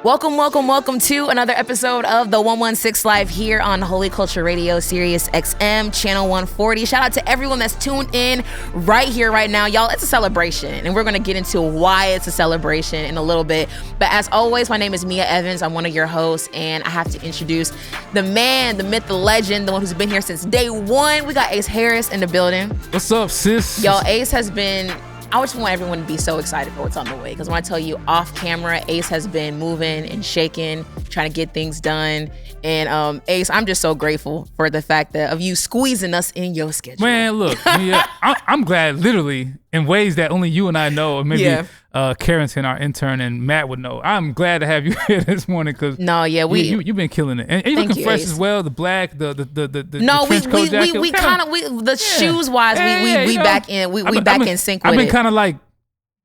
Welcome to another episode of the 116 Live here on Holy Culture Radio, Sirius XM, channel 140. Shout out to everyone that's tuned in right here, right now. Y'all, it's a celebration, and we're going to get into why it's a celebration in a little bit. But as always, my name is Meah Evans. I'm one of your hosts, and I have to introduce the man, the myth, the legend, the one who's been here since day one. We got Ace Harris in the building. What's up, sis? Y'all, Ace has been... I just want everyone to be so excited for what's on the way, because when I tell you off camera, Ace has been moving and shaking, trying to get things done. And Ace, I'm just so grateful for the fact that of you squeezing us in your schedule. Man, look, I'm glad, literally, in ways that only you and I know, or maybe Carrington, our intern, and Matt would know. I'm glad to have you here this morning because you've been killing it, and you're looking fresh as well. The black, the trench coat jacket. We kind of shoes wise, we back in sync with it. I've been kind of like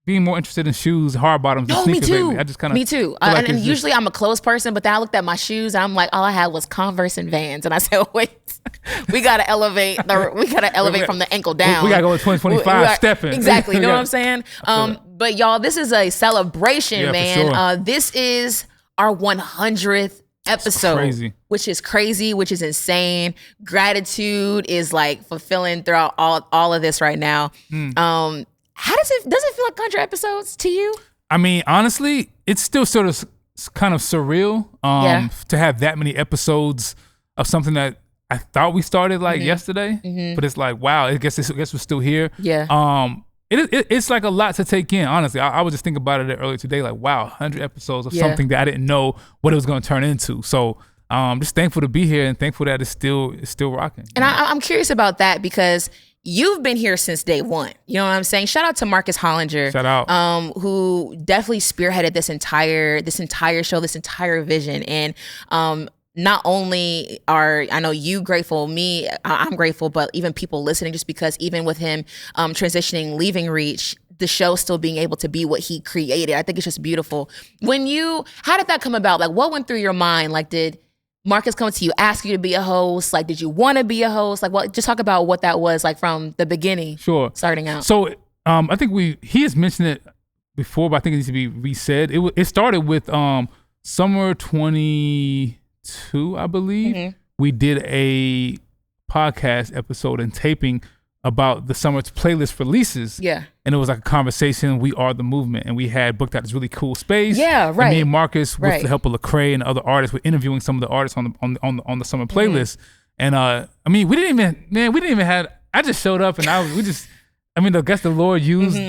being more interested in shoes, hard bottoms, and sneakers lately. I just kind of me too. Like and usually I'm a clothes person, but then I looked at my shoes and I'm like, all I had was Converse and Vans, and I said, wait, we gotta elevate from the ankle down. We gotta go to 2025 stepping. Exactly. You know what I'm saying? But y'all, this is a celebration, man. Sure. This is our 100th episode, which is crazy, which is insane. Gratitude is like fulfilling throughout all of this right now. How does it feel like 100 episodes to you? I mean, honestly, it's still sort of kind of surreal to have that many episodes of something that I thought we started like yesterday, but it's like, wow, I guess we're still here. Yeah. It's like a lot to take in, honestly. I was just thinking about it earlier today, like, wow, 100 episodes of something that I didn't know what it was going to turn into. So just thankful to be here and thankful that it's still rocking. And I'm curious about that because you've been here since day one. You know what I'm saying? Shout out to Marcus Hollinger. Shout out. Who definitely spearheaded this entire show, this entire vision. And not only I know you grateful, I'm grateful, but even people listening, just because even with him transitioning, leaving Reach, the show still being able to be what he created. I think it's just beautiful. How did that come about? Like, what went through your mind? Like, did Marcus come to you, ask you to be a host? Like, did you want to be a host? Like, just talk about what that was like from the beginning. Sure. Starting out. So I think he has mentioned it before, but I think it needs to be resaid. It started with summer 22, I believe. Mm-hmm. We did a podcast episode and taping about the summer's playlist releases. Yeah. And it was like a conversation. We are the movement, and we had booked out this really cool space. Yeah, right. And me and Marcus, with the help of Lecrae and other artists, were interviewing some of the artists on the summer playlist. And I mean, we didn't even have. I just showed up, and I guess the Lord used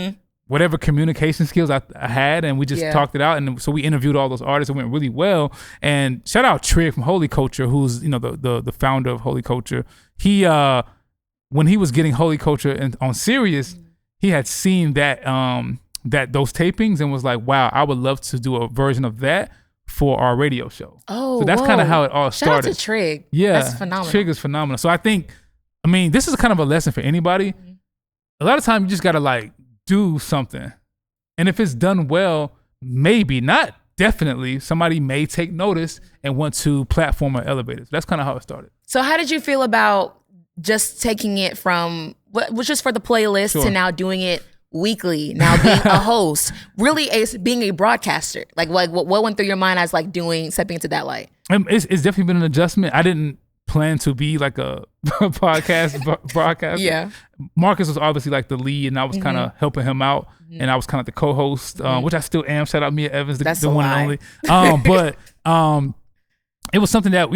whatever communication skills I had, and we just talked it out. And so we interviewed all those artists. It went really well. And shout out Trig from Holy Culture, who's the founder of Holy Culture. He when he was getting Holy Culture on Sirius, he had seen that those tapings and was like, wow, I would love to do a version of that for our radio show. Oh, so that's kind of how it all started. Shout out to Trig. Yeah, that's phenomenal. Trig is phenomenal. So I mean, this is kind of a lesson for anybody. A lot of times you just gotta like do something, and if it's done well, maybe, not definitely, somebody may take notice and want to platform or elevate it. So that's kind of how it started. So how did you feel about just taking it from what was just for the playlist to now doing it weekly, now being a host, really being a broadcaster? Like what went through your mind as like stepping into that light? It's definitely been an adjustment. I didn't plan to be like a podcast broadcaster. Yeah. Marcus was obviously like the lead, and I was kind of helping him out, and I was kind of the co-host, which I still am. Shout out Meah Evans, the one and only. But it was something that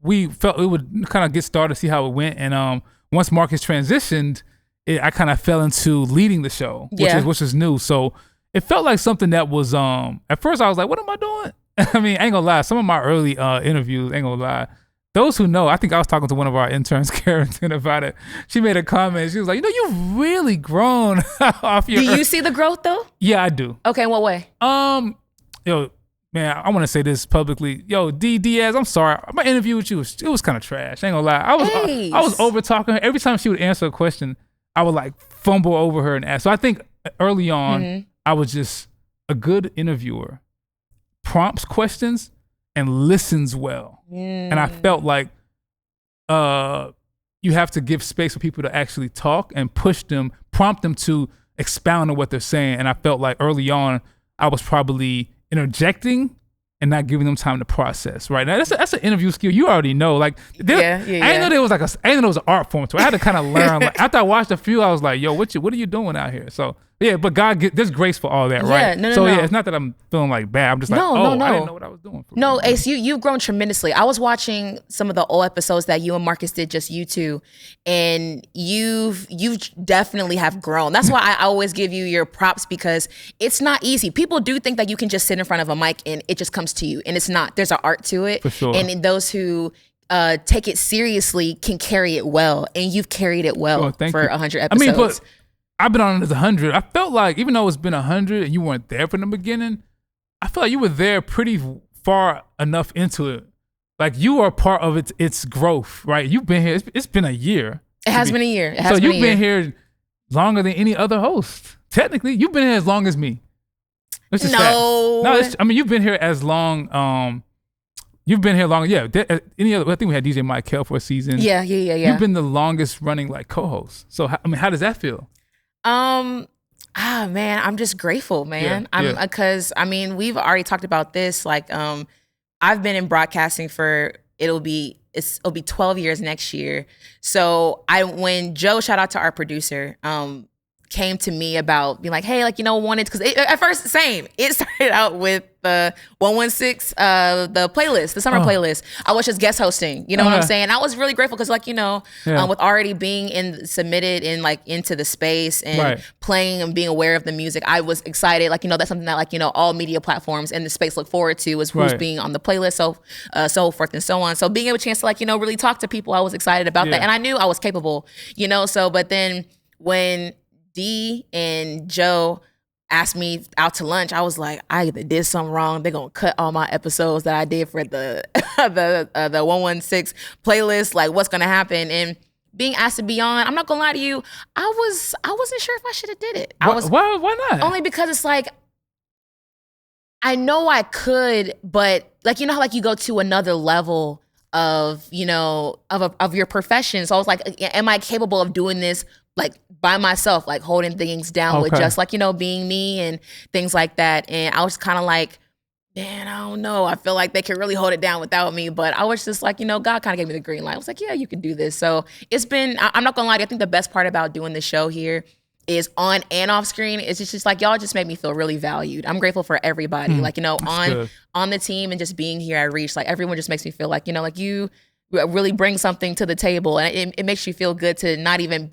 we felt it would kind of get started, see how it went. And once Marcus transitioned, I kind of fell into leading the show, which is new. So it felt like something that was, at first I was like, what am I doing? I mean, I ain't gonna lie. Some of my early interviews, ain't gonna lie. Those who know, I think I was talking to one of our interns, Carrington, about it. She made a comment. She was like, you've really grown off your... Do you see the growth though? Yeah, I do. Okay, in what way? Man, I want to say this publicly. Yo, D Diaz, I'm sorry. My interview with you was kind of trash. I ain't gonna lie. I was over talking her. Every time she would answer a question, I would like fumble over her and ask. So I think early on, I was just a good interviewer, prompts questions and listens well. And I felt like you have to give space for people to actually talk and push them, prompt them to expound on what they're saying. And I felt like early on, I was probably interjecting and not giving them time to process. Right now, that's an interview skill. You already know. Like, I didn't know there was I didn't know there was an art form to it. I had to kind of learn. Like, after I watched a few, I was like, yo, what are you doing out here? So. Yeah, but there's grace for all that, right? No. It's not that I'm feeling like bad. I'm just like, I didn't know what I was doing. No, Ace, you've grown tremendously. I was watching some of the old episodes that you and Marcus did, just you two, and you've definitely have grown. That's why I always give you your props, because it's not easy. People do think that you can just sit in front of a mic and it just comes to you, and it's not. There's an art to it. For sure. And those who take it seriously can carry it well, and you've carried it well for 100 episodes. I mean, but I've been on it as 100. I felt like, even though it's been 100 and you weren't there from the beginning, I feel like you were there pretty far enough into it. Like, you are part of its growth, right? You've been here. It's been a year. It has been a year. So you've been here longer than any other host. Technically, you've been here as long as me. No, you've been here as long. You've been here longer. Yeah. Any other? I think we had DJ Mike Kell for a season. Yeah. You've been the longest running like co-host. So how does that feel? Man, I'm just grateful, man. Because we've already talked about this. Like, I've been in broadcasting for it'll be 12 years next year. So when Joe, shout out to our producer, came to me about being like, hey, like, wanted, because at first, it started out with the 116, the playlist, the summer playlist. I was just guest hosting, what I'm saying? I was really grateful because, like, with already being submitted in, like, into the space and playing and being aware of the music, I was excited. Like, that's something that, like, all media platforms in the space look forward to, is who's being on the playlist, so forth and so on. So being able to chance to, like, really talk to people, I was excited about that. And I knew I was capable, but then when D and Joe asked me out to lunch, I was like, I either did something wrong. They're gonna cut all my episodes that I did for the 116 playlist. Like, what's gonna happen? And being asked to be on, I'm not gonna lie to you, I wasn't sure if I should have did it. Why not? Only because it's like, I know I could, but like, how like you go to another level of of your profession. So I was like, am I capable of doing this, like, by myself, like holding things down with just like, being me and things like that. And I was kind of like, man, I don't know. I feel like they can really hold it down without me. But I was just like, God kind of gave me the green light. I was like, yeah, you can do this. So it's been, I'm not gonna lie to you, I think the best part about doing the show here is on and off screen. It's just like, y'all just made me feel really valued. I'm grateful for everybody, like, on the team and just being here at Reach. Like, everyone just makes me feel like, like you really bring something to the table, and it makes you feel good to not even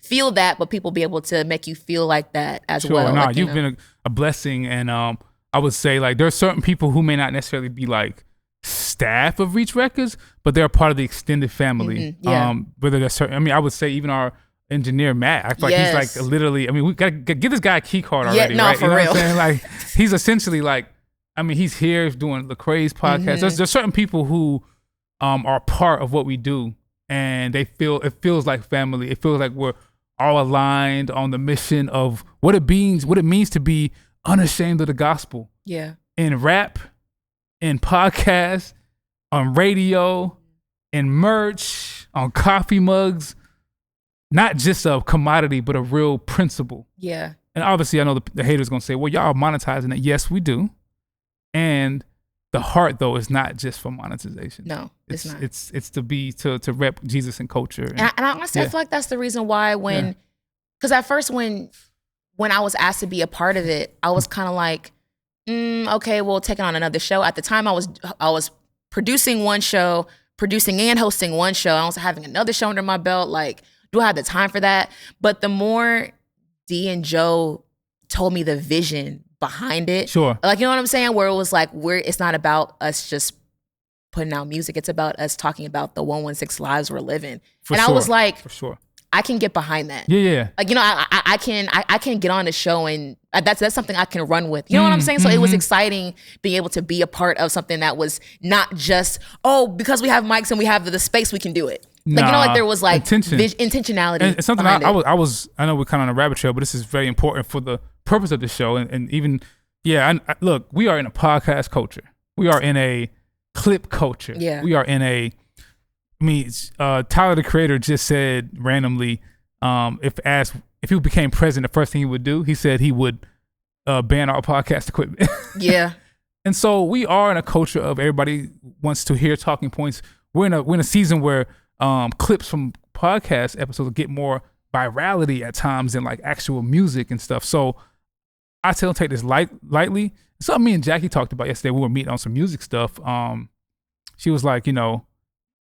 feel that, but people be able to make you feel like that as well. No, like, you've been a blessing, and I would say, like, there are certain people who may not necessarily be like staff of Reach Records, but they're a part of the extended family. Whether they're certain, I would say even our engineer Matt, I feel like he's like literally. we gotta give this guy a key card already. No, right? for real. What I'm saying? Like, he's essentially like, he's here doing the Craze podcast. There's certain people who are part of what we do, and it feels like family. It feels like we're all aligned on the mission of what it means to be unashamed of the gospel. Yeah. In rap, in podcasts, on radio, in merch, on coffee mugs, not just a commodity, but a real principle. Yeah. And obviously, I know the haters gonna say, well, y'all monetizing it. Yes, we do. And the heart, though, is not just for monetization. No, it's not. It's to rep Jesus and culture. And I honestly, I feel like that's the reason why because at first when I was asked to be a part of it, I was kind of like, okay, well, taking on another show. At the time, I was producing one show, producing and hosting one show. I was having another show under my belt. Like, do I have the time for that? But the more D and Joe told me the vision behind it. Sure. Like, you know what I'm saying? Where it was like, it's not about us just putting out music. It's about us talking about the 116 lives we're living. I was like, for sure, I can get behind that. Yeah. Like, I can get on the show, and that's something I can run with. You know what I'm saying? So it was exciting being able to be a part of something that was not just, because we have mics and we have the space, we can do it. Like, like there was like intentionality. And it's something I know we're kind of on a rabbit trail, but this is very important for the purpose of the show. And even, look, we are in a podcast culture. We are in a clip culture. Yeah. We are in Tyler, the Creator, just said randomly, if he became president, the first thing he would do, he said he would ban all podcast equipment. Yeah. And so we are in a culture of everybody wants to hear talking points. We're in a season where clips from podcast episodes get more virality at times than like actual music and stuff. So I don't take this lightly. Something me and Jackie talked about yesterday. We were meeting on some music stuff. She was like, you know,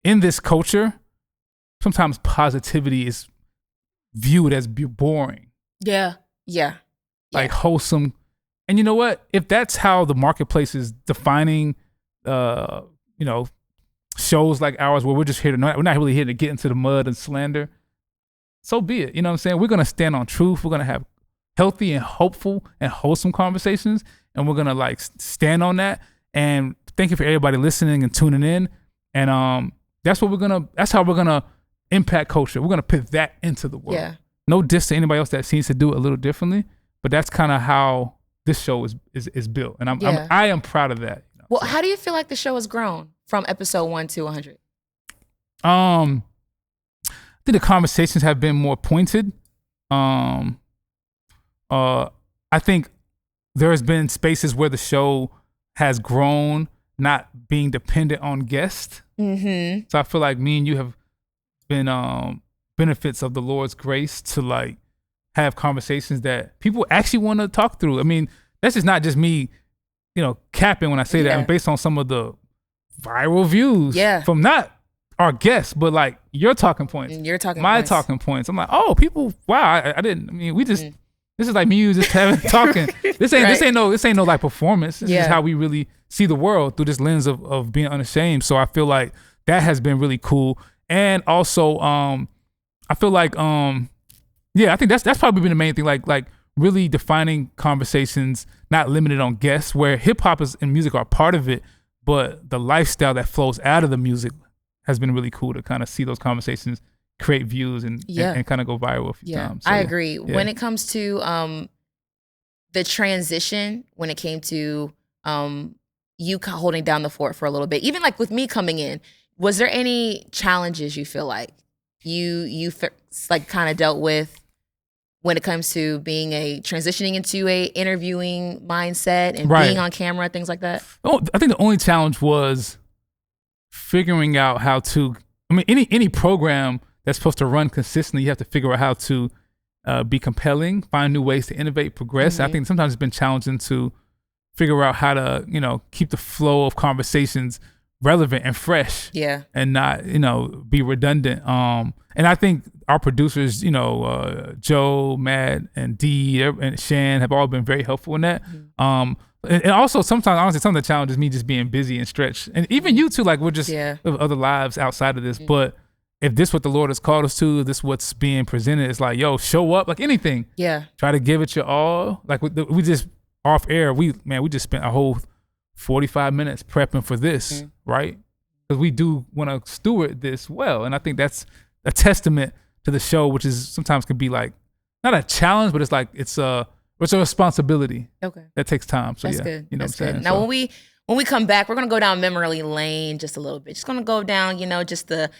in this culture, sometimes positivity is viewed as boring. Yeah. Like wholesome. And you know what? If that's how the marketplace is defining, you know, shows like ours where we're just here to, we're not really here to get into the mud and slander, so be it. You know what I'm saying? We're going to stand on truth. We're going to have healthy and hopeful and wholesome conversations. And we're going to like stand on that. And thank you for everybody listening and tuning in. And that's how we're going to impact culture. We're going to put that into the world. Yeah. No diss to anybody else that seems to do it a little differently, but that's kind of how this show is built. And I am proud of that. You know, well, how do you feel like the show has grown from episode 1 to 100? I think the conversations have been more pointed. I think there has been spaces where the show has grown, not being dependent on guests. Mm-hmm. So I feel like me and you have been benefits of the Lord's grace to like have conversations that people actually want to talk through. I mean, that's just not just me, you know, capping when I say that. I'm based on some of the viral views from not our guests, but like your talking points. My talking points. I'm like, oh, people, wow, we just, this is like me just having talking. This ain't no like performance. This is how we really see the world through this lens of being unashamed. So I feel like that has been really cool. And also, I feel like, I think that's probably been the main thing, like really defining conversations, not limited on guests, where hip hop and music are part of it, but the lifestyle that flows out of the music has been really cool to kind of see those conversations create views and kind of go viral a few times. So, I agree. Yeah. When it comes to the transition, when it came to you holding down the fort for a little bit, even like with me coming in, was there any challenges you feel like you like kind of dealt with when it comes to being transitioning into a interviewing mindset and being on camera, things like that? Oh, I think the only challenge was figuring out how to, any program that's supposed to run consistently, you have to figure out how to be compelling, find new ways to innovate, progress. Mm-hmm. I think sometimes it's been challenging to figure out how to, you know, keep the flow of conversations relevant and fresh, and not, you know, be redundant. And I think our producers, you know, Joe, Matt, and Dee, and Shan have all been very helpful in that. Mm-hmm. And also sometimes, honestly, some of the challenge is me just being busy and stretched, and even you too. Like we're just have other lives outside of this, but if this what the Lord has called us to, this what's being presented, it's like, yo, show up, like anything. Yeah. Try to give it your all. Like we just off air, we just spent a whole 45 minutes prepping for this, right? Because we do want to steward this well. And I think that's a testament to the show, which is sometimes can be like, not a challenge, but it's like, it's a responsibility. Okay. That takes time. So that's good. You know that's what I'm saying? Now, when we come back, we're going to go down memory lane just a little bit. Just going to go down, you know, just the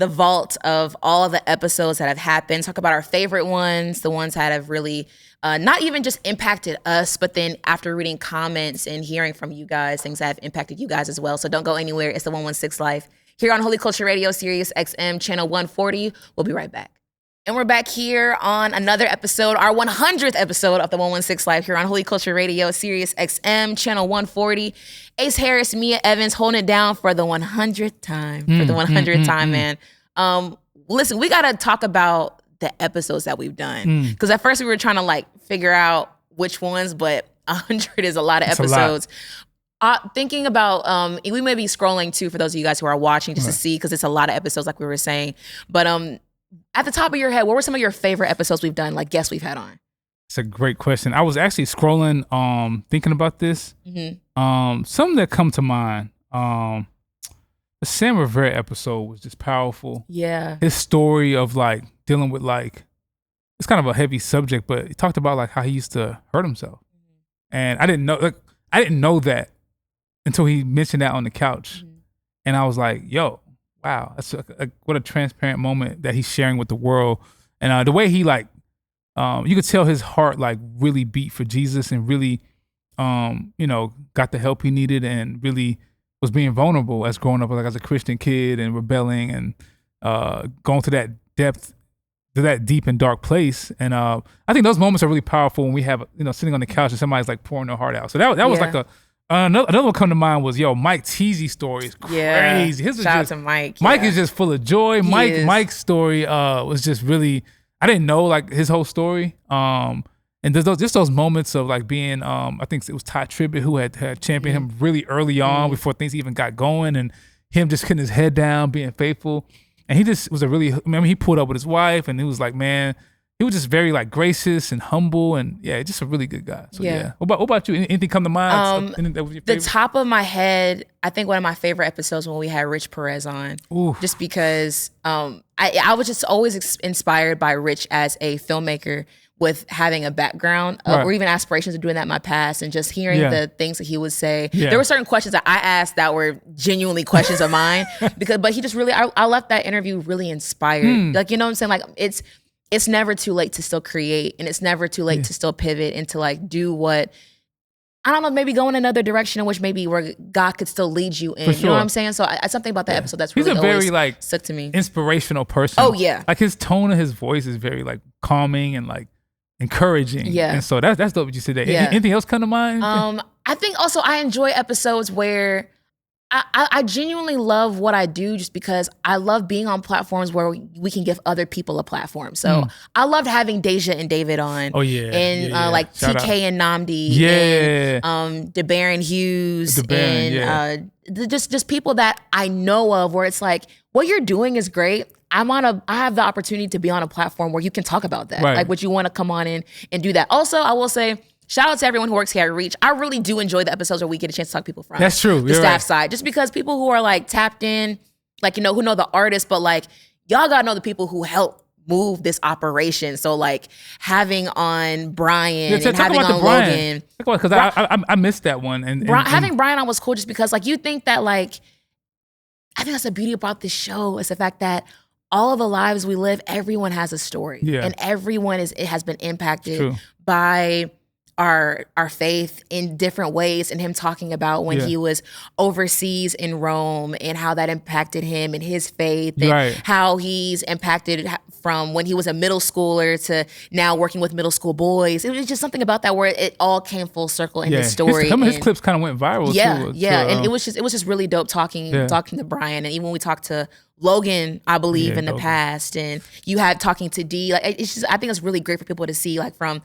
vault of all of the episodes that have happened, talk about our favorite ones, the ones that have really not even just impacted us, but then after reading comments and hearing from you guys, things that have impacted you guys as well. So don't go anywhere. It's the 116 Life here on Holy Culture Radio, Sirius XM, channel 140. We'll be right back. And we're back here on another episode, our 100th episode of the 116 Live here on Holy Culture Radio, Sirius XM, channel 140. Ace Harris, Meah Evans holding it down for the 100th time. Man. Listen, we got to talk about the episodes that we've done. Because at first we were trying to like figure out which ones, but 100 is a lot of episodes. Thinking about, we may be scrolling too for those of you guys who are watching just to see, because it's a lot of episodes like we were saying. But at the top of your head, what were some of your favorite episodes we've done, like guests we've had on? It's a great question. I was actually scrolling, thinking about this. Some that come to mind. The Sam Rivera episode was just powerful. Yeah. His story of like dealing with like, it's kind of a heavy subject, but he talked about like how he used to hurt himself. And I didn't know that until he mentioned that on the couch. And I was like, yo, wow, that's what a transparent moment that he's sharing with the world. And the way he like, you could tell his heart like really beat for Jesus and really got the help he needed and really was being vulnerable as growing up like as a Christian kid and rebelling and going to that depth, to that deep and dark place. And I think those moments are really powerful when we have, sitting on the couch and somebody's like pouring their heart out. So that was like another one come to mind was, Mike Teasy's story is crazy. Yeah. Shout out to Mike. Mike is just full of joy. Mike's story was just really, I didn't know like his whole story. And there's those moments of like being, I think it was Ty Tribbett who had championed him really early on before things even got going, and him just putting his head down, being faithful. And he just was he pulled up with his wife, and he was like, man, he was just very like gracious and humble, and just a really good guy. So What about you? Anything come to mind? That was your favorite? The top of my head, I think one of my favorite episodes when we had Rich Perez on. Ooh. Just because I was just always inspired by Rich as a filmmaker, with having a background or even aspirations of doing that in my past, and just hearing the things that he would say. Yeah. There were certain questions that I asked that were genuinely questions of mine, but he just really, I left that interview really inspired. Like, you know what I'm saying? Like it's never too late to still create, and it's never too late to still pivot and to like do what, I don't know, maybe go in another direction in which maybe where God could still lead you in. You know what I'm saying? So something about that episode that's really always like stuck to me. Inspirational person. Oh yeah. Like his tone of his voice is very like calming and like encouraging. Yeah. And so that's dope what you said there. Yeah. Anything else come to mind? I think also I enjoy episodes where I genuinely love what I do, just because I love being on platforms where we can give other people a platform. So I loved having Deja and David on. Oh yeah. And like Shout TK out. And Namdi. Yeah. And DeBaron Hughes. And just people that I know of where it's like, what you're doing is great. I have the opportunity to be on a platform where you can talk about that. Right. Like, would you want to come on in and do that? Also, I will say, shout out to everyone who works here at Reach. I really do enjoy the episodes where we get a chance to talk to people from That's true. the staff side. Just because people who are like tapped in, like, who know the artists, but like, y'all gotta know the people who help move this operation. So like having on Brian and having on Logan. Because I missed that one. And having Brian on was cool just because like you think that like, I think that's the beauty about this show is the fact that all of the lives we live, everyone has a story. Yeah. And everyone has been impacted by our faith in different ways, and him talking about when he was overseas in Rome and how that impacted him and his faith, and how he's impacted from when he was a middle schooler to now working with middle school boys. It was just something about that where it all came full circle in his story. His clips kind of went viral too. And it was just really dope talking to Brian, and even when we talked to Logan, I believe in the past, and you had talking to D, like it's just, I think it's really great for people to see like from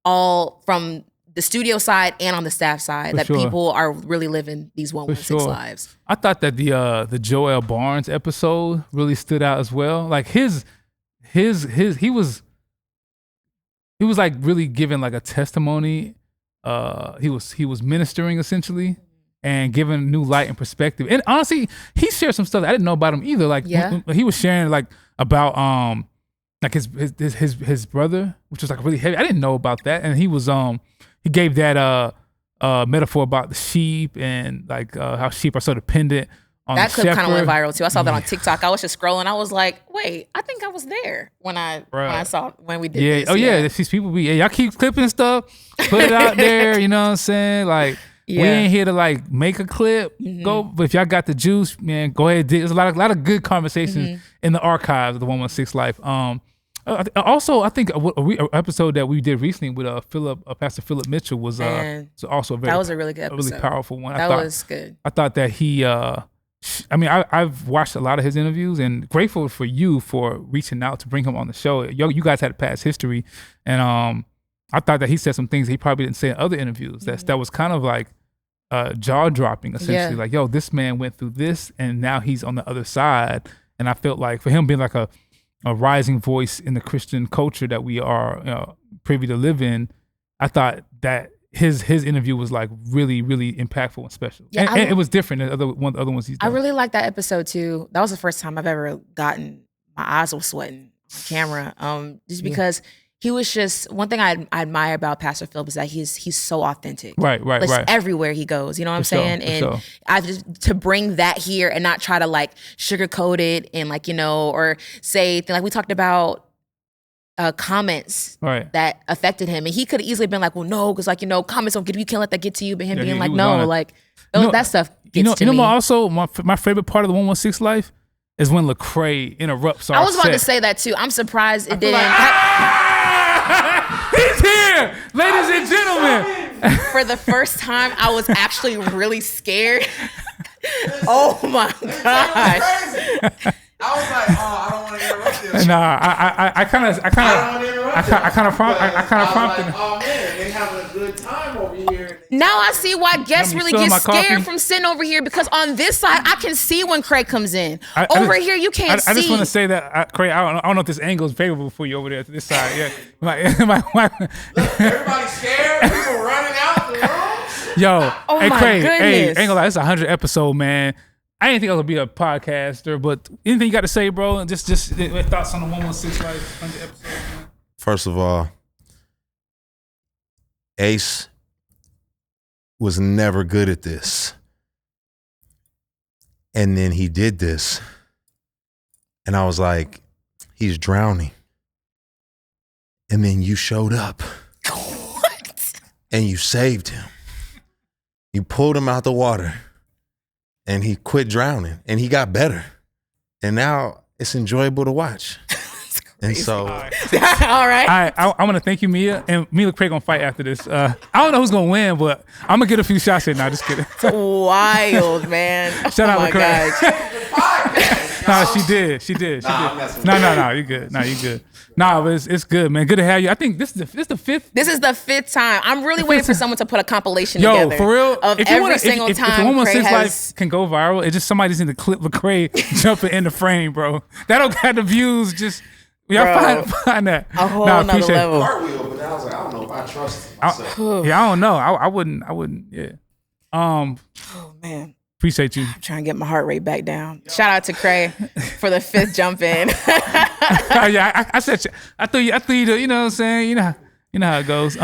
the studio side and on the staff side that people are really living these 116 lives. I thought that the Joel Barnes episode really stood out as well. Like he was like really giving like a testimony. He was ministering essentially and giving new light and perspective. And honestly, he shared some stuff that I didn't know about him either. Like when he was sharing like about like his brother, which was like really heavy. I didn't know about that. And he was he gave that metaphor about the sheep and like how sheep are so dependent on that clip. Kind of went viral too. I saw that on Yeah. TikTok. I was just scrolling. I was like, wait, I think I was there when I saw when we did Yeah. this. Oh yeah. These people be y'all keep clipping stuff, put it out there. You know what I'm saying? Like we ain't here to like make a clip. Go, but if y'all got the juice, man, go ahead. There's a lot of good conversations in the archives of the 116 Life. Also, I think an episode that we did recently with Pastor Philip Mitchell was also that was a really good episode. A really powerful one. That was good. I thought that he. I mean, I've watched a lot of his interviews, and grateful for you for reaching out to bring him on the show. You guys had a past history, and I thought that he said some things he probably didn't say in other interviews. That was kind of like jaw dropping, essentially. Like, yo, this man went through this, and now he's on the other side. And I felt like for him being like a rising voice in the Christian culture that we are privy to live in, I thought that his interview was like really, really impactful and special. Yeah, and it was different than other ones he's done. I really liked that episode too. That was the first time I've ever gotten, my eyes were sweating on camera. Just because he was just, one thing I admire about Pastor Philip is that he's so authentic. Right. Everywhere he goes, you know what I'm saying? And I just, to bring that here and not try to like sugarcoat it and like, or say, like we talked about comments Right. that affected him, and he could have easily been like, well, no, because like, you know, comments don't get you, can't let that get to you, but him Yeah, being he like, was no, on it. like that stuff gets to you know, me. also my favorite part of the 116 life is when Lecrae interrupts our I was about set. to say that too. I'm surprised it didn't. He's here, ladies and gentlemen. For the first time, I was actually really scared. Oh my gosh. I was like, oh, I don't want to interrupt this. Nah, I kind of prompted him. Oh man, they having a good time over here. Now I see why guests really fill get my scared coffee? from sitting over here, because on this side I can see when Craig comes in. Over here you can't see. I just want to say that, Craig, I don't know if this angle is favorable for you over there to this side. Yeah, Everybody's scared. People running out the room. Yo, Oh hey my Craig, goodness. hey, ain't gonna lie, it's a 100 episode, man. I didn't think I was gonna be a podcaster, but anything you got to say, bro? Just thoughts on the 116 life 100 episode, man. First of all, Ace was never good at this. And then he did this. And I was like, he's drowning. And then you showed up. What? And you saved him. You pulled him out the water. And he quit drowning. And he got better. And now it's enjoyable to watch. And so, All right. I want to thank you, Meah, and me and Craig gonna fight after this. I don't know who's gonna win, but I'm gonna get a few shots in. Nah, just kidding. Wild, man. Shout out oh to Craig. gosh. Nah, she did. No, you good. No, you good. Nah, but it's good, man. Good to have you. I think this is the fifth. This is the fifth time. I'm really waiting for someone to put a compilation Yo, together. for real. Of every single if time the 116 Craig life has. can go viral, it's just somebody just need to clip Lecrae jumping in the frame, bro. That don't got the views. Just y'all find that. A whole nother appreciate it. level. cartwheel, but I was like, I don't know if I trust myself. Yeah, I don't know. I wouldn't. Yeah. Oh man. Appreciate you. I'm trying to get my heart rate back down. Shout out to Craig for the fifth jump in. Yeah, I said I threw you. You know what I'm saying? You know how it goes.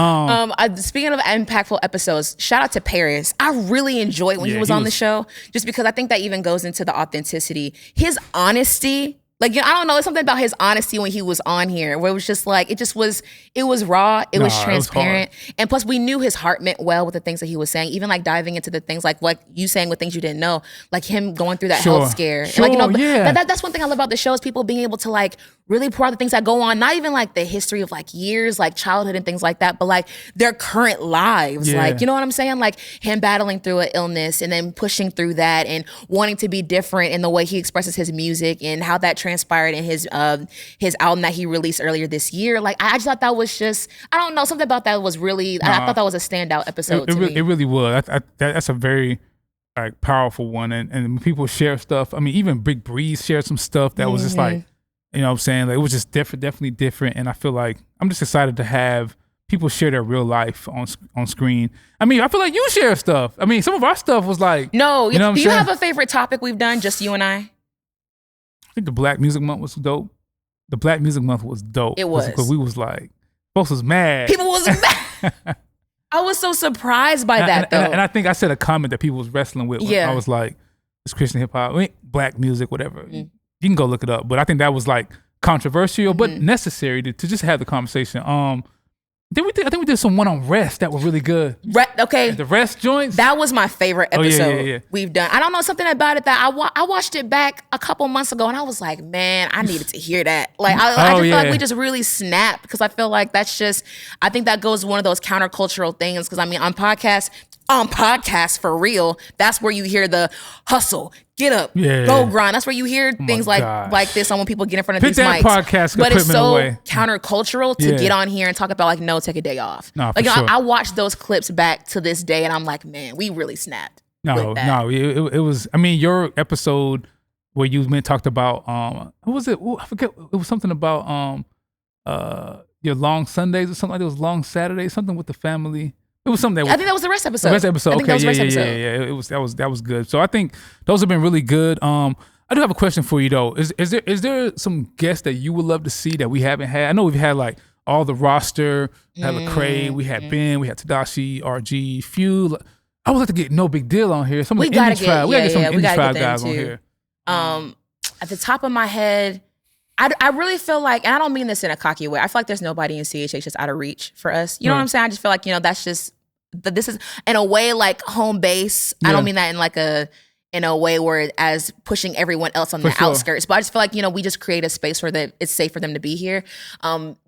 Speaking of impactful episodes, shout out to Paris. I really enjoyed when he was on the show, just because I think that even goes into the authenticity, his honesty. Like, you know, I don't know, it's something about his honesty when he was on here, where it was just like, it was raw, it was transparent. And plus we knew his heart meant well with the things that he was saying, even like diving into the things like what you saying with things you didn't know, like him going through that health scare. Sure, and like, you know, yeah. that's one thing I love about the show, is people being able to like really pour out the things that go on, not even like the history of like years, like childhood and things like that, but like their current lives. Yeah. Like, you know what I'm saying? Like him battling through an illness and then pushing through that and wanting to be different in the way he expresses his music and how that transpired in his album that he released earlier this year. Like, I just thought that was just, I don't know, something about that was really, I thought that was a standout episode to me. It really was. That's a very like powerful one. And when people share stuff, I mean, even Big Breeze shared some stuff that was just like, you know what I'm saying? Like, it was just different, definitely different. And I feel like I'm just excited to have people share their real life on screen. I mean, I feel like you share stuff. I mean, some of our stuff was like, No, you know what do I'm you saying? have a favorite topic we've done, just you and I? I think the Black Music Month was dope. The Black Music Month was dope. It was. Because we was like, folks was mad. People was mad. I was so surprised by that, though. And I think I said a comment that people was wrestling with. Yeah. I was like, it's Christian hip hop, black music, whatever. You can go look it up. But I think that was like controversial, but necessary to just have the conversation. I think we did some one on rest that were really good. Okay. The rest joints. That was my favorite episode yeah. we've done. I don't know, something about it that I watched it back a couple months ago and I was like, man, I needed to hear that. Like, I just feel like we just really snapped, because I feel like that's just, I think that goes one of those countercultural things. Because I mean, on podcasts for real, that's where you hear the hustle, get up, go grind. That's where you hear things like this on when people get in front of these mics. Podcast but it's so away. countercultural to get on here and talk about like, no, take a day off. No, like, for sure. I watched those clips back to this day and I'm like, man, we really snapped. It was, I mean, your episode where you talked about, what was it? I forget. It was something about your long Sundays or something like that. It was long Saturdays, something with the family. It was something that I think that was the rest episode. The rest episode. I think Okay, that was the rest episode. Yeah. That was good. So I think those have been really good. I do have a question for you though. Is there some guests that you would love to see that we haven't had? I know we've had like all the roster. We had Lecrae, we had Ben, we had Tadashi, RG, Few. I would like to get No Big Deal on here. Some of the indie tribe. We gotta get some indie tribe guys on here. At the top of my head, I really feel like, and I don't mean this in a cocky way, I feel like there's nobody in CHH that's out of reach for us. You know what I'm saying? I just feel like, that's just, this is in a way like home base. I don't mean that in like in a way where as pushing everyone else on the outskirts, but I just feel like, we just create a space where it's safe for them to be here.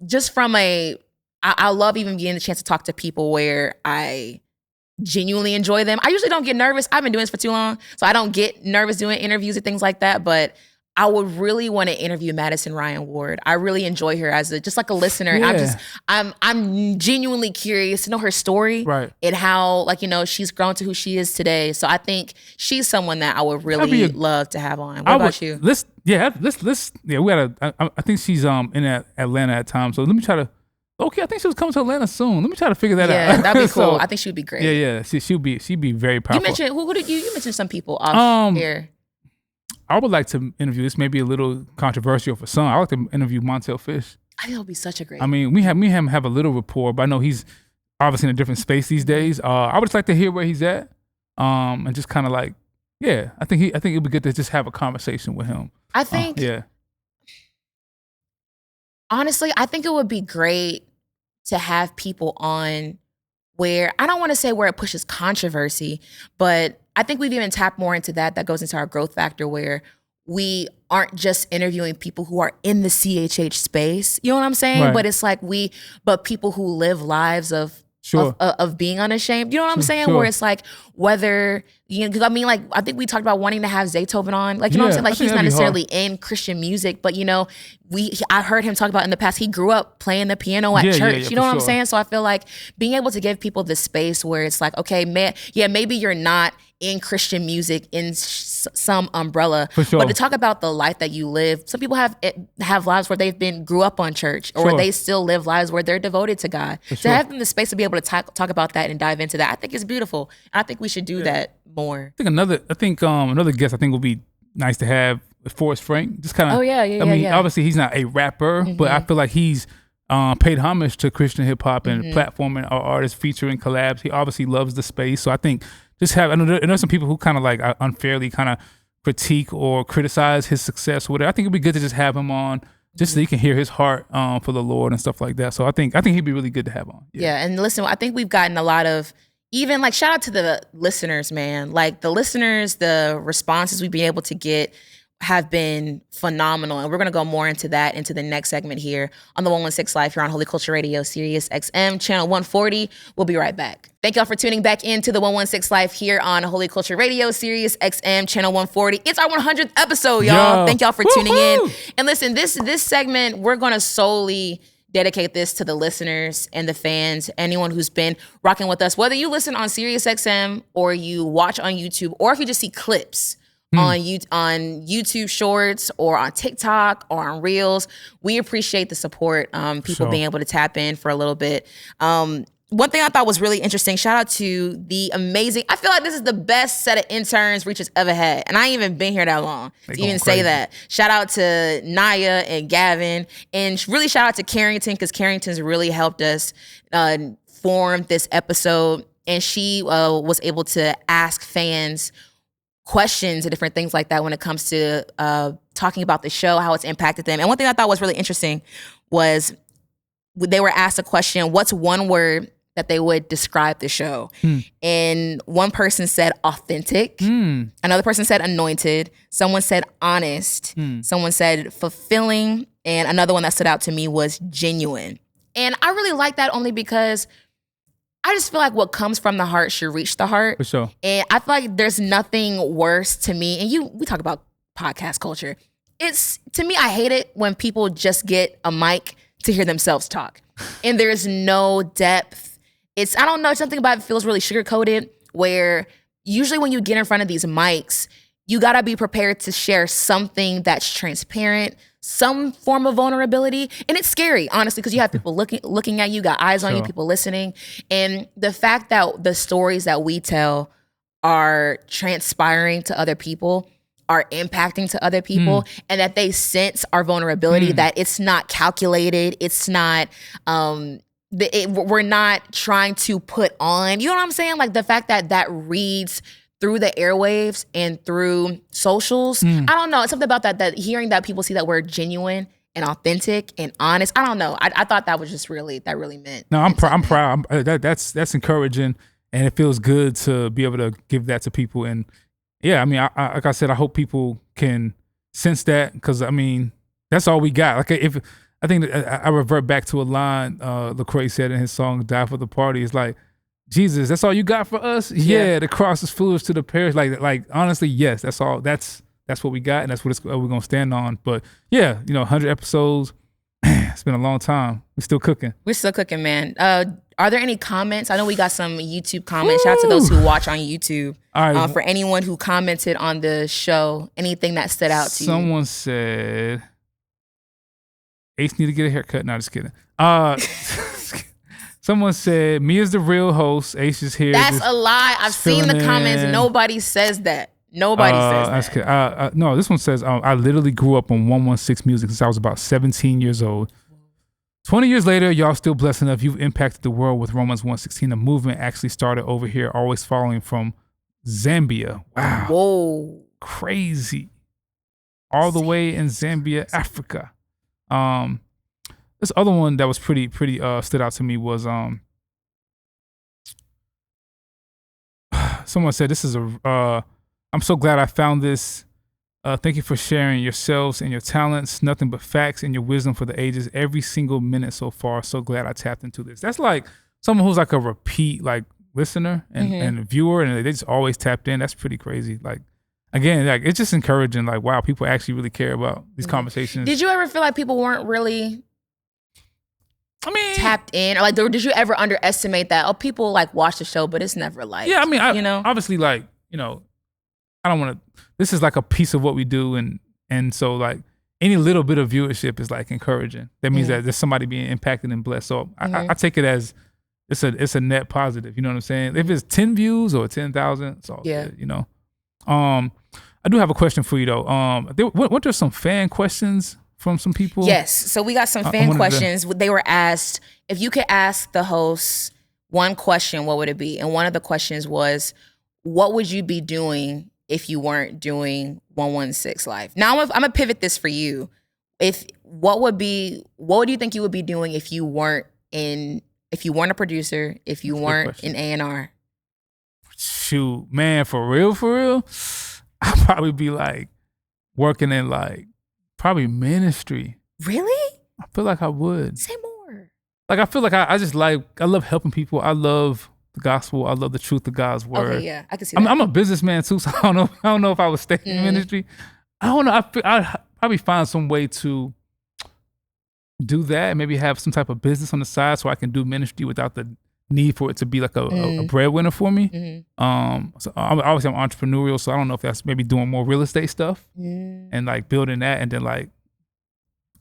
Just from I love even getting the chance to talk to people where I genuinely enjoy them. I usually don't get nervous. I've been doing this for too long, so I don't get nervous doing interviews and things like that, but I would really want to interview Madison Ryan Ward. I really enjoy her as just like a listener. Yeah. I'm genuinely curious to know her story, right? And how she's grown to who she is today. So I think she's someone that I would really love to have on. What about you? We gotta. I think she's in Atlanta at times. So let me try to. Okay, I think she was coming to Atlanta soon. Let me try to figure that out. Yeah, that'd be cool. I think she would be great. Yeah. She'd be very powerful. You mentioned who did you mentioned some people off here. I would like to interview. This may be a little controversial for some. I would like to interview Montel Fish. I think it would be such a great. I mean, me and him have a little rapport, but I know he's obviously in a different space these days. I would just like to hear where he's at, and just kind of like, I think it'd be good to just have a conversation with him. I think, honestly, I think it would be great to have people on where, I don't want to say where it pushes controversy, but I think we've even tapped more into that goes into our growth factor, where we aren't just interviewing people who are in the CHH space. You know what I'm saying? Right. But it's like but people who live lives of being unashamed. You know what I'm saying? Sure. Where it's like, whether, I think we talked about wanting to have Zaytoven on. Like, you know what I'm saying? Like, he's not necessarily in Christian music, but I heard him talk about in the past, he grew up playing the piano at church. You know what I'm saying? So I feel like being able to give people the space where it's like, okay, maybe you're not in Christian music in some umbrella, but to talk about the life that you live. Some people have lives where grew up on church, or where they still live lives where they're devoted to God. To have them the space to be able to talk about that and dive into that, I think is beautiful. And I think we should do that more. I think another guest I think would be nice to have is Forrest Frank. Just kind of. Obviously he's not a rapper, but I feel like he's paid homage to Christian hip hop and platforming our artists, featuring collabs. He obviously loves the space, so I think I know there's some people who kind of like unfairly kind of critique or criticize his success or whatever. I think it'd be good to just have him on, just so you can hear his heart for the Lord and stuff like that. So I think he'd be really good to have on. Yeah, and listen, I think we've gotten a lot of, even like, shout out to the listeners, man. Like, the listeners, the responses we've been able to get have been phenomenal. And we're going to go more into that into the next segment here on the 116 Live here on Holy Culture Radio, Sirius XM, channel 140. We'll be right back. Thank y'all for tuning back into the 116 Live here on Holy Culture Radio, Sirius XM, channel 140. It's our 100th episode, y'all. Thank y'all for tuning in. And listen, this segment, we're going to solely dedicate this to the listeners and the fans, anyone who's been rocking with us, whether you listen on Sirius XM or you watch on YouTube, or if you just see clips on YouTube Shorts or on TikTok or on Reels. We appreciate the support, people being able to tap in for a little bit. One thing I thought was really interesting, shout out to the amazing, I feel like this is the best set of interns Reach has ever had. And I ain't even been here that long to even say that. Shout out to Naya and Gavin, and really shout out to Carrington, because Carrington's really helped us form this episode. And she was able to ask fans questions and different things like that when it comes to talking about the show, how it's impacted them. And one thing I thought was really interesting was they were asked a question, what's one word that they would describe the show? And one person said authentic. Another person said anointed. Someone said honest. Someone said fulfilling. And another one that stood out to me was genuine. And I really like that, only because I just feel like what comes from the heart should reach the heart. For sure. And I feel like there's nothing worse to me. And we talk about podcast culture. To me, I hate it when people just get a mic to hear themselves talk, and there's no depth. I don't know, something about it feels really sugar-coated, where usually when you get in front of these mics, you gotta be prepared to share something that's transparent, some form of vulnerability. And it's scary, honestly, because you have people looking at you, got eyes on you, people listening. And the fact that the stories that we tell are transpiring to other people, are impacting to other people, and that they sense our vulnerability, that it's not calculated, it's not, we're not trying to put on, you know what I'm saying? Like, the fact that reads through the airwaves and through socials, I don't know, it's something about that hearing that people see that we're genuine and authentic and honest. I don't know. I thought that was just really meant. No, I'm proud. That's encouraging, and it feels good to be able to give that to people. And yeah, I mean, I like I said, I hope people can sense that, because I mean, that's all we got. Like if I think that I revert back to a line Lecrae said in his song "Die for the Party." It's like, Jesus, that's all you got for us? Yeah, the cross is foolish to the perish. Like honestly, yes, that's all. That's what we got, and that's what we're gonna stand on. But yeah, 100 episodes. It's been a long time. We're still cooking. We're still cooking, man. Are there any comments? I know we got some YouTube comments. Shout out to those who watch on YouTube. All right. For anyone who commented on the show, anything that stood out to you? Someone said Ace need to get a haircut. No, just kidding. Someone said Meah's the real host. Ace is here. That's a lie. I've seen the comments. Nobody says that. Nobody says that. No, this one says, I literally grew up on 116 music since I was about 17 years old. 20 years later, y'all still blessed enough. You've impacted the world with Romans 116. The movement actually started over here, always following from Zambia. Wow. Whoa. Crazy. All the way in Zambia, Africa. This other one that was pretty stood out to me was someone said, this is I'm so glad I found this. Thank you for sharing yourselves and your talents, nothing but facts and your wisdom for the ages every single minute so far. So glad I tapped into this. That's like someone who's like a repeat like listener and viewer, and they just always tapped in. That's pretty crazy. Like, again, like it's just encouraging. Like, wow, people actually really care about these conversations. Did you ever feel like people weren't really tapped in, or like did you ever underestimate that? Oh, people like watch the show, but it's never like, yeah. I mean, obviously, like, I don't want to. This is like a piece of what we do, and so like any little bit of viewership is like encouraging. That means that there's somebody being impacted and blessed. So I take it as it's a net positive. You know what I'm saying? If it's 10 views or 10,000, it's all good, I do have a question for you though. Weren't there some fan questions from some people? Yes. So we got some fan questions. They were asked, if you could ask the hosts one question, what would it be? And one of the questions was, what would you be doing if you weren't doing 116 Live? Now I'm gonna pivot this for you. What do you think you would be doing if you weren't a producer, if you weren't in A&R? Shoot, man, for real, I'd probably be like working in like probably ministry. Really? I feel like I would. Say more. Like I feel like I just like, I love helping people. I love the gospel. I love the truth of God's word. Okay, yeah, I can see that. I'm a businessman too, so I don't know if I would stay in ministry. I don't know. I'd probably find some way to do that, and maybe have some type of business on the side so I can do ministry without the need for it to be like a breadwinner for me. So I'm entrepreneurial, so I don't know if that's maybe doing more real estate stuff and like building that, and then like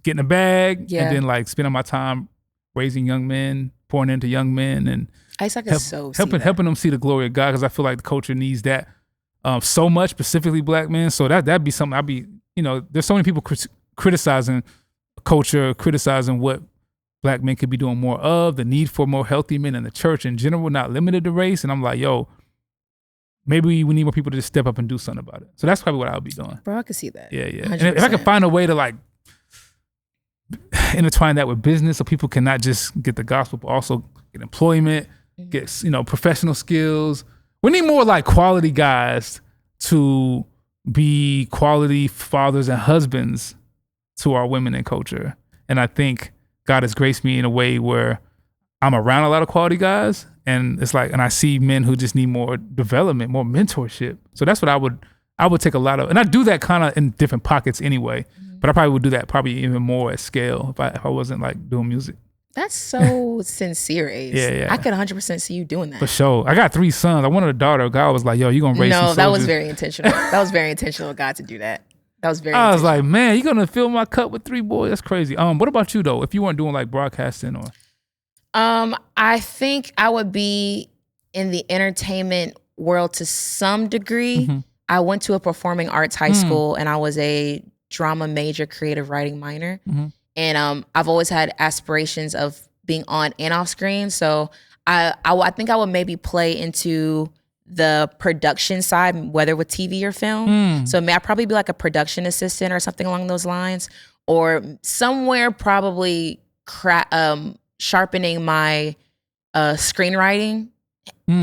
getting a bag, and then like spending my time raising young men, pouring into young men, and helping them see the glory of God, because I feel like the culture needs that so much, specifically black men. So that'd be something I'd be, there's so many people criticizing culture, criticizing what black men could be doing more of, the need for more healthy men in the church in general, not limited to race. And I'm like, yo, maybe we need more people to just step up and do something about it. So that's probably what I would be doing. Bro, I could see that. Yeah. 100%. And if I could find a way to like intertwine that with business, so people can not just get the gospel, but also get employment, get professional skills. We need more like quality guys to be quality fathers and husbands to our women in culture. And I think God has graced me in a way where I'm around a lot of quality guys, and it's like, and I see men who just need more development, more mentorship. So that's what I would take a lot of, and I do that kind of in different pockets anyway, but I probably would do that probably even more at scale if I wasn't like doing music. That's so sincere, Ace. Yeah. I could 100% see you doing that. For sure. I got 3 sons. I wanted a daughter. A guy was like, yo, you gonna raise some soldiers. No, that was very intentional. That was very intentional of God to do that. That was very I was like, man, you gonna fill my cup with 3 boys? That's crazy. What about you though? If you weren't doing like broadcasting or I think I would be in the entertainment world to some degree. I went to a performing arts high school, and I was a drama major, creative writing minor. And I've always had aspirations of being on and off screen. So I think I would maybe play into the production side, whether with TV or film. So I'd probably be like a production assistant or something along those lines. or somewhere probably sharpening my screenwriting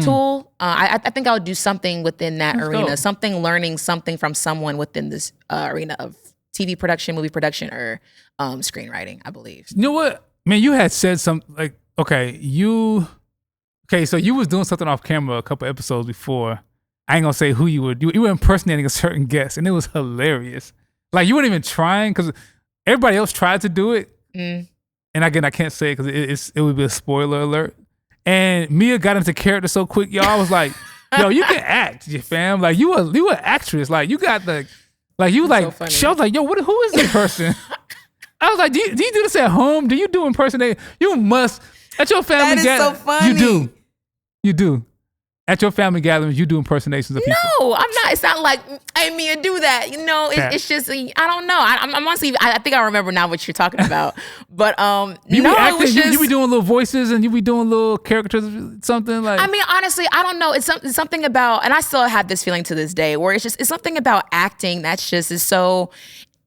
tool. I think I would do something within that arena, learning something from someone within this arena of TV production, movie production, or screenwriting, I believe. You know what? Man, you had said something like, so you was doing something off camera a couple episodes before. I ain't gonna say who you were. You were impersonating a certain guest, and it was hilarious. Like, you weren't even trying, because everybody else tried to do it. And again, I can't say it because it would be a spoiler alert. And Meah got into character so quick, y'all. I was like, yo, you can act, you fam. Like, you an actress. Like, you got the, like, you like, so she was like, yo, who is this person? I was like, do you do this at home? Do you do impersonate? You must. At your family gathering. That is so funny. You do. At your family gatherings, you do impersonations of people. No, I'm not. It's not like, hey, Meah, do that. You know, it's just, I don't know. I'm honestly, I think I remember now what you're talking about. But you be doing little voices and you be doing little characters, something like. I mean, honestly, I don't know. It's something about, and I still have this feeling to this day, where it's something about acting that's just is so.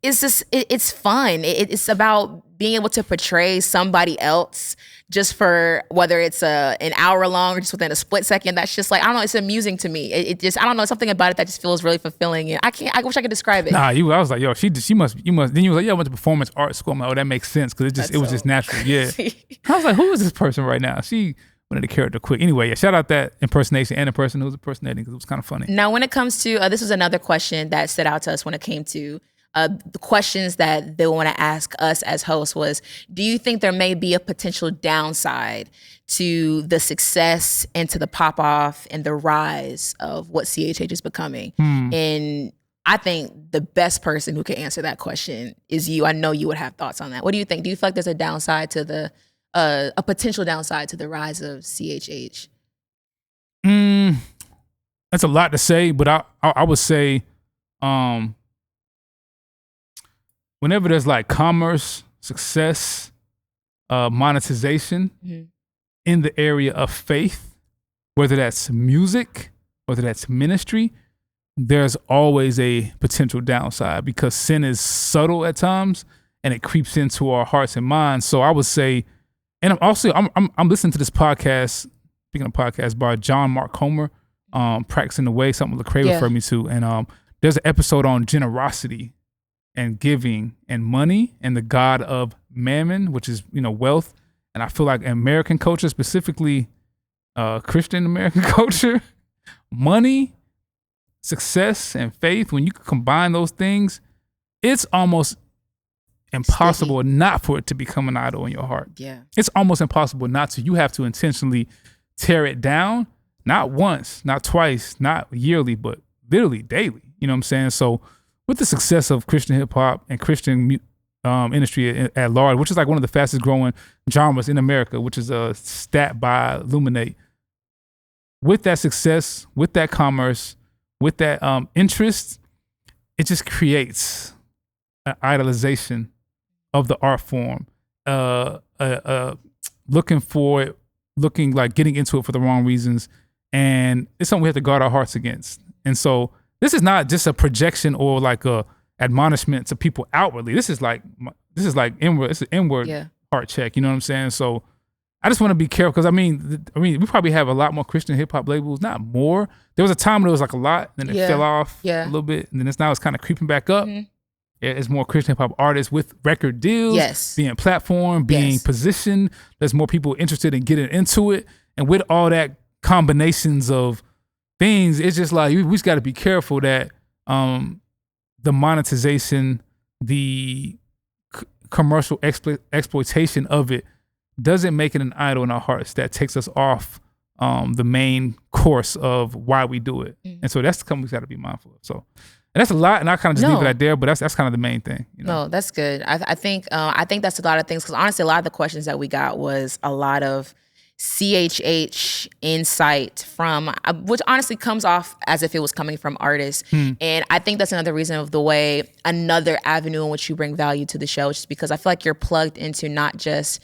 It's fun. It's about being able to portray somebody else just for whether it's an hour long or just within a split second. That's just like, I don't know, it's amusing to me. It just, I don't know, something about it that just feels really fulfilling. And I wish I could describe it. Nah, I was like, yo, you must. Then you was like, yeah, I went to performance art school. I'm like, oh, that makes sense, because it was just natural. Yeah. I was like, who is this person right now? She went into character quick. Anyway, yeah, shout out that impersonation and the person who was impersonating, because it was kind of funny. Now, when it comes to, this was another question that stood out to us when it came to the questions that they want to ask us as hosts was, do you think there may be a potential downside to the success and to the pop off and the rise of what CHH is becoming? And I think the best person who can answer that question is you. I know you would have thoughts on that. What do you think? Do you feel like there's a downside to a potential downside to the rise of CHH? That's a lot to say, but I would say, whenever there's like commerce, success, monetization in the area of faith, whether that's music, whether that's ministry, there's always a potential downside, because sin is subtle at times and it creeps into our hearts and minds. So I would say, and I'm listening to this podcast, speaking of podcasts, by John Mark Comer, Practicing the Way, something Lecrae referred me to. And there's an episode on generosity and giving and money and the god of mammon, which is, wealth. And I feel like American culture, specifically Christian American culture, money, success, and faith, when you combine those things, it's almost impossible not for it to become an idol in your heart. Yeah. It's almost impossible not to. You have to intentionally tear it down, not once, not twice, not yearly, but literally daily. You know what I'm saying? So with the success of Christian hip hop and Christian industry at large, which is like one of the fastest growing genres in America, which is a stat by Illuminate, with that success, with that commerce, with that interest, it just creates an idolization of the art form, looking like getting into it for the wrong reasons. And it's something we have to guard our hearts against. And so this is not just a projection or like a admonishment to people outwardly. This is like inward. It's an inward heart check. You know what I'm saying? So I just want to be careful, because I mean, we probably have a lot more Christian hip hop labels, not more. There was a time when it was like a lot, then it fell off a little bit, and then now it's kind of creeping back up. Yeah, it's more Christian hip hop artists with record deals, being platformed, being positioned. There's more people interested in getting into it, and with all that combinations of things, it's just like we just got to be careful that the monetization, the commercial exploitation of it doesn't make it an idol in our hearts that takes us off the main course of why we do it. And so that's something we got to be mindful of. So, and that's a lot, and I kind of just leave it right there, but that's kind of the main thing. No, that's good. I think that's a lot of things, because honestly, a lot of the questions that we got was a lot of CHH insight from, which honestly comes off as if it was coming from artists. And I think that's another reason of the way, another avenue in which you bring value to the show, just because I feel like you're plugged into not just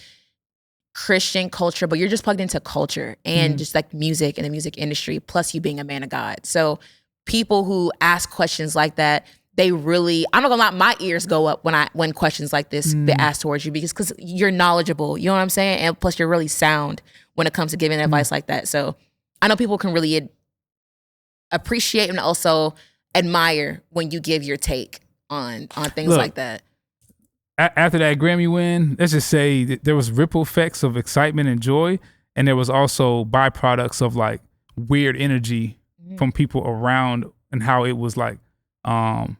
Christian culture, but you're just plugged into culture and just like music and the music industry, plus you being a man of God. So people who ask questions like that, they really, I'm not gonna lie, my ears go up when questions like this get asked towards you because you're knowledgeable, you know what I'm saying? And plus you're really sound when it comes to giving advice like that. So I know people can really appreciate and also admire when you give your take on things like that. After that Grammy win, let's just say that there was ripple effects of excitement and joy, and there was also byproducts of like weird energy from people around and how it was like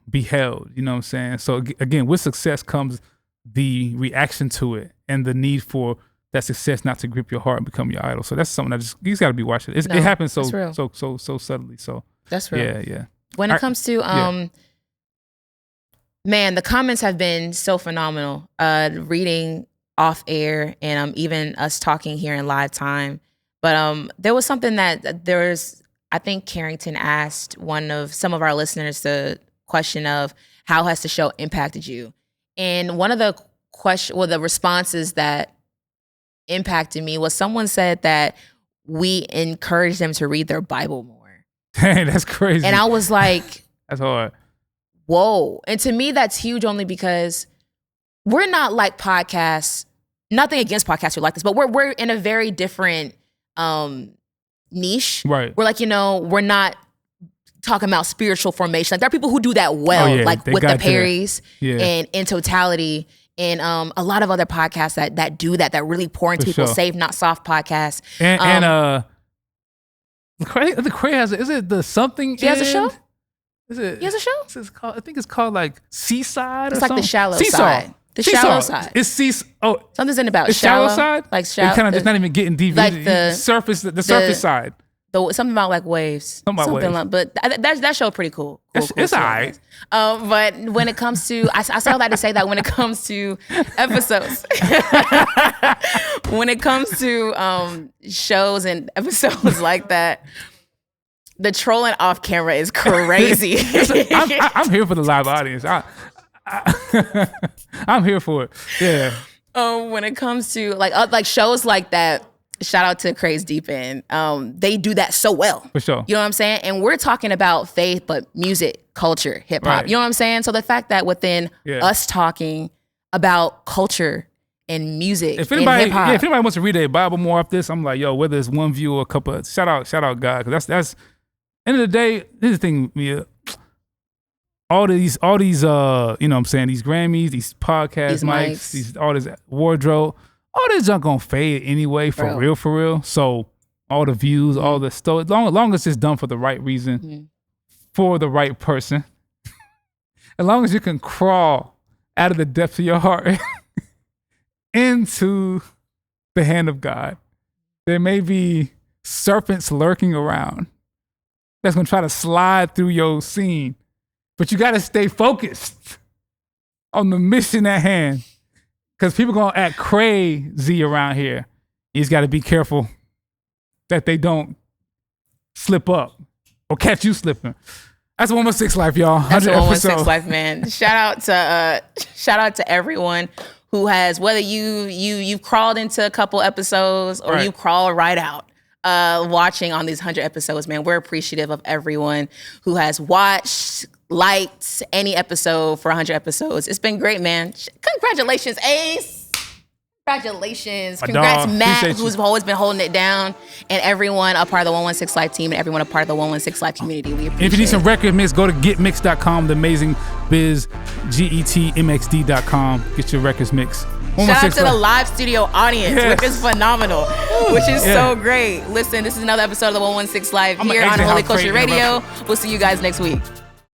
beheld, you know what I'm saying? So again, with success comes the reaction to it and the need for that success not to grip your heart and become your idol. So that's something that you just got to be watching. It happens so subtly. So that's real. Yeah. When it comes to man, the comments have been so phenomenal. Reading off air and even us talking here in live time. But there was something that I think Carrington asked some of our listeners the question of how has the show impacted you? And one of the the responses that impacted me was someone said that we encourage them to read their Bible more. Dang, that's crazy. And I was like, that's hard. Whoa. And to me, that's huge only because we're not like podcasts. Nothing against podcasts who like this, but we're in a very different niche. Right. We're like, we're not talking about spiritual formation. Like there are people who do that well, like with the Perrys and In Totality and a lot of other podcasts that do that really pour into people. Sure. Save Not Soft podcast. And the Cray has, is it the something? He has a show? Is it? He has a show? I think it's called like Seaside. It's or like something. the shallow Seesaw. side. The Seesaw. shallow side. It's something's in about it's shallow side. Like shallow. It kind of just not even getting deep. Like the surface side. Something about like waves. Something about waves. But that show pretty cool. It's all right. But when it comes to, I say all that to say that when it comes to episodes, when it comes to shows and episodes like that, the trolling off camera is crazy. I'm here for the live audience. I'm here for it. Yeah. When it comes to like shows like that, shout out to Craze Deep End. They do that so well. For sure. You know what I'm saying? And we're talking about faith, but music, culture, hip hop. Right. You know what I'm saying? So the fact that within us talking about culture and music if anybody, and hip hop. If anybody wants to read a Bible more off this, I'm like, yo, whether it's one view or a couple, shout out God. Because that's end of the day, here's the thing, Meah. All these, you know what I'm saying, these Grammys, these podcasts, mics, all this wardrobe, all this junk gonna fade anyway, for real. So all the views, all the stuff, long as it's done for the right reason, for the right person, as long as you can crawl out of the depths of your heart into the hand of God, there may be serpents lurking around that's gonna try to slide through your scene. But you gotta stay focused on the mission at hand. Because people gonna act crazy around here. You just gotta be careful that they don't slip up or catch you slipping. That's 116 Life, y'all. That's 116 Life, man. Shout out to everyone who has, whether you've crawled into a couple episodes or you crawl right out. Watching on these 100 episodes, man. We're appreciative of everyone who has watched, liked any episode for 100 episodes. It's been great, man. Congratulations, Ace. Congratulations. Congrats, Matt, who's always been holding it down. And everyone a part of the 116 Live team and everyone a part of the 116 Live community. We appreciate it. If you need some record mix, go to getmix.com, the amazing biz, getmxd.com. Get your records mix. Shout out to the live studio audience, which is phenomenal, which is so great. Listen, this is another episode of the 116 Live here on Holy Culture Radio. We'll see you guys next week.